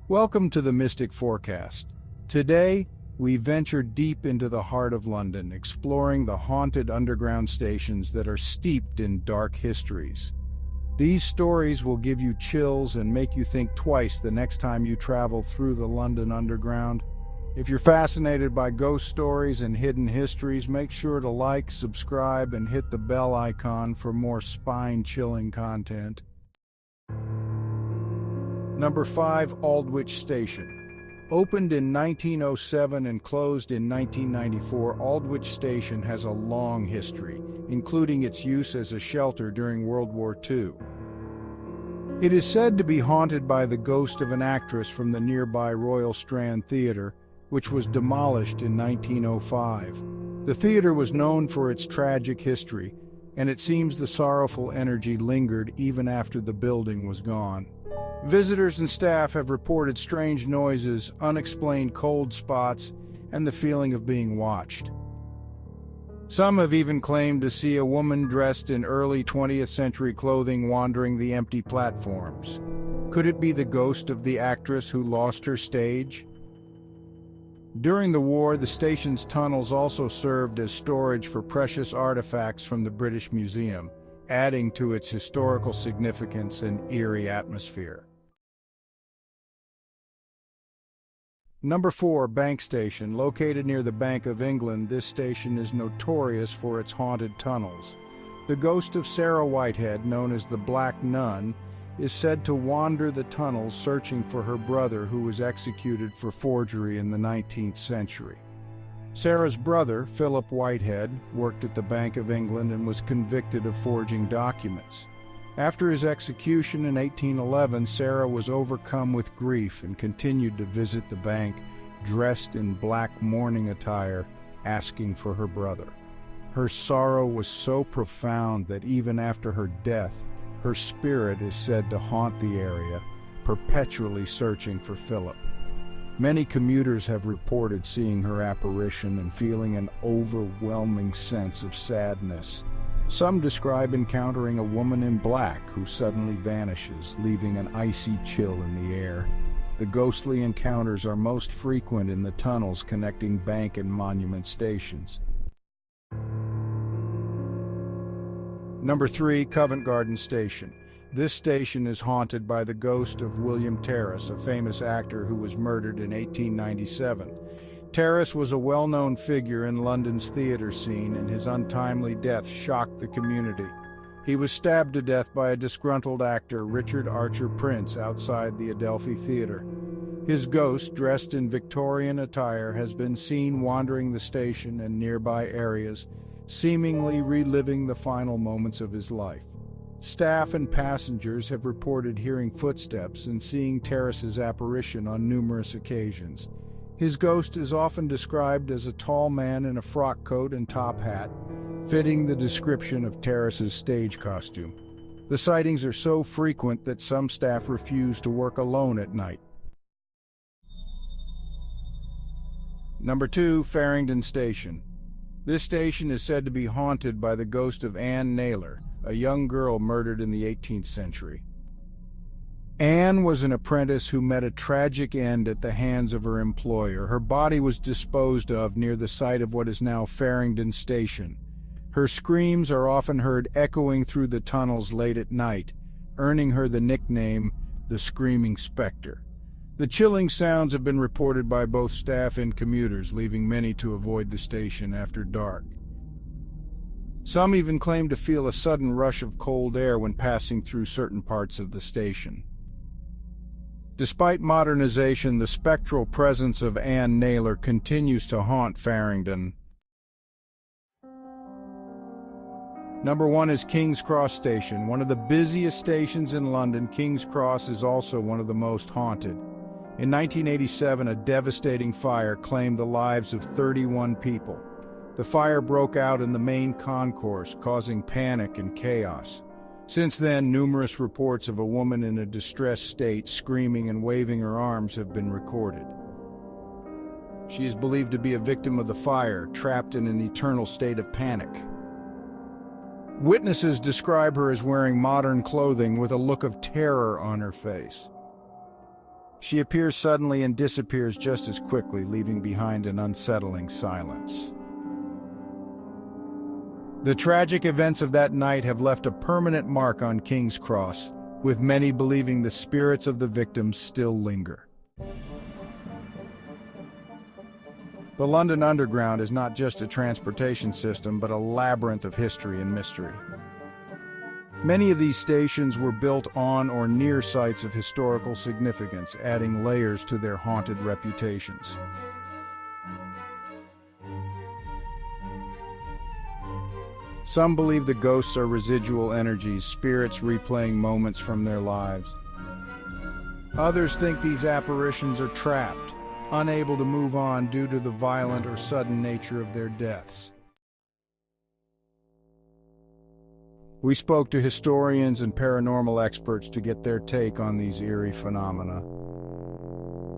Welcome to the Mystic Forecast. Today, we venture deep into the heart of London, exploring the haunted underground stations that are steeped in dark histories. These stories will give you chills and make you think twice the next time you travel through the London Underground. If you're fascinated by ghost stories and hidden histories, make sure to like, subscribe, and hit the bell icon for more spine-chilling content. Number 5. Aldwych Station. Opened in 1907 and closed in 1994, Aldwych Station has a long history, including its use as a shelter during World War II. It is said to be haunted by the ghost of an actress from the nearby Royal Strand Theatre, which was demolished in 1905. The theatre was known for its tragic history, and it seems the sorrowful energy lingered even after the building was gone. Visitors and staff have reported strange noises, unexplained cold spots, and the feeling of being watched. Some have even claimed to see a woman dressed in early 20th century clothing wandering the empty platforms. Could it be the ghost of the actress who lost her stage? During the war, the station's tunnels also served as storage for precious artifacts from the British Museum, adding to its historical significance and eerie atmosphere. Number 4. Bank Station. Located near the Bank of England, this station is notorious for its haunted tunnels. The ghost of Sarah Whitehead, known as the Black Nun, is said to wander the tunnels searching for her brother who was executed for forgery in the 19th century. Sarah's brother, Philip Whitehead, worked at the Bank of England and was convicted of forging documents. After his execution in 1811, Sarah was overcome with grief and continued to visit the bank, dressed in black mourning attire, asking for her brother. Her sorrow was so profound that even after her death, her spirit is said to haunt the area, perpetually searching for Philip. Many commuters have reported seeing her apparition and feeling an overwhelming sense of sadness. Some describe encountering a woman in black who suddenly vanishes, leaving an icy chill in the air. The ghostly encounters are most frequent in the tunnels connecting Bank and Monument stations. Number 3. Covent Garden Station. This station is haunted by the ghost of William Terriss, a famous actor who was murdered in 1897. Terriss was a well-known figure in London's theatre scene, and his untimely death shocked the community. He was stabbed to death by a disgruntled actor, Richard Archer Prince, outside the Adelphi Theatre. His ghost, dressed in Victorian attire, has been seen wandering the station and nearby areas, seemingly reliving the final moments of his life. Staff and passengers have reported hearing footsteps and seeing Terriss's apparition on numerous occasions. His ghost is often described as a tall man in a frock coat and top hat, fitting the description of Terriss's stage costume. The sightings are so frequent that some staff refuse to work alone at night. Number 2. Farringdon Station. This station is said to be haunted by the ghost of Anne Naylor, a young girl murdered in the 18th century. Anne was an apprentice who met a tragic end at the hands of her employer. Her body was disposed of near the site of what is now Farringdon Station. Her screams are often heard echoing through the tunnels late at night, earning her the nickname, the Screaming Spectre. The chilling sounds have been reported by both staff and commuters, leaving many to avoid the station after dark. Some even claim to feel a sudden rush of cold air when passing through certain parts of the station. Despite modernization, the spectral presence of Anne Naylor continues to haunt Farringdon. Number 1 is King's Cross Station. One of the busiest stations in London, King's Cross is also one of the most haunted. In 1987, a devastating fire claimed the lives of 31 people. The fire broke out in the main concourse, causing panic and chaos. Since then, numerous reports of a woman in a distressed state screaming and waving her arms have been recorded. She is believed to be a victim of the fire, trapped in an eternal state of panic. Witnesses describe her as wearing modern clothing with a look of terror on her face. She appears suddenly and disappears just as quickly, leaving behind an unsettling silence. The tragic events of that night have left a permanent mark on King's Cross, with many believing the spirits of the victims still linger. The London Underground is not just a transportation system, but a labyrinth of history and mystery. Many of these stations were built on or near sites of historical significance, adding layers to their haunted reputations. Some believe the ghosts are residual energies, spirits replaying moments from their lives. Others think these apparitions are trapped, unable to move on due to the violent or sudden nature of their deaths. We spoke to historians and paranormal experts to get their take on these eerie phenomena.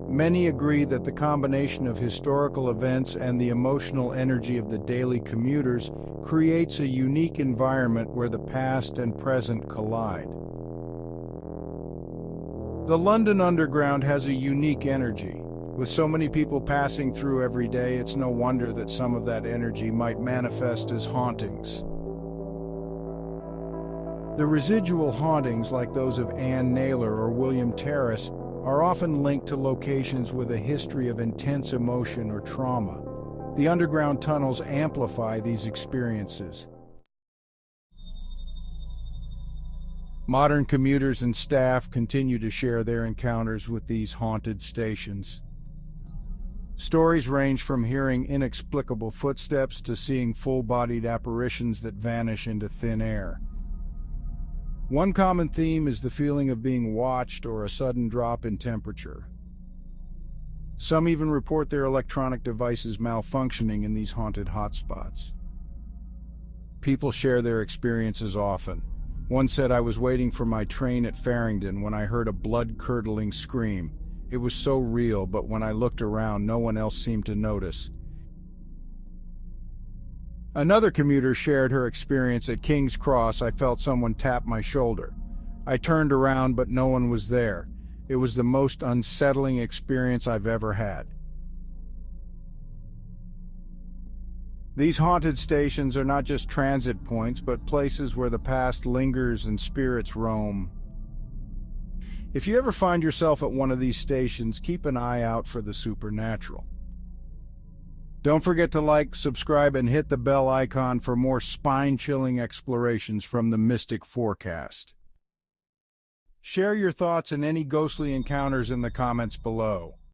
Many agree that the combination of historical events and the emotional energy of the daily commuters creates a unique environment where the past and present collide. The London Underground has a unique energy. With so many people passing through every day, it's no wonder that some of that energy might manifest as hauntings. The residual hauntings, like those of Anne Naylor or William Terriss, are often linked to locations with a history of intense emotion or trauma. The underground tunnels amplify these experiences. Modern commuters and staff continue to share their encounters with these haunted stations. Stories range from hearing inexplicable footsteps to seeing full-bodied apparitions that vanish into thin air. One common theme is the feeling of being watched or a sudden drop in temperature. Some even report their electronic devices malfunctioning in these haunted hotspots. People share their experiences often. One said, "I was waiting for my train at Farringdon when I heard a blood-curdling scream. It was so real, but when I looked around, no one else seemed to notice." Another commuter shared her experience at King's Cross. "I felt someone tap my shoulder. I turned around, but no one was there. It was the most unsettling experience I've ever had." These haunted stations are not just transit points, but places where the past lingers and spirits roam. If you ever find yourself at one of these stations, keep an eye out for the supernatural. Don't forget to like, subscribe, and hit the bell icon for more spine-chilling explorations from the Mystic Forecast. Share your thoughts and any ghostly encounters in the comments below.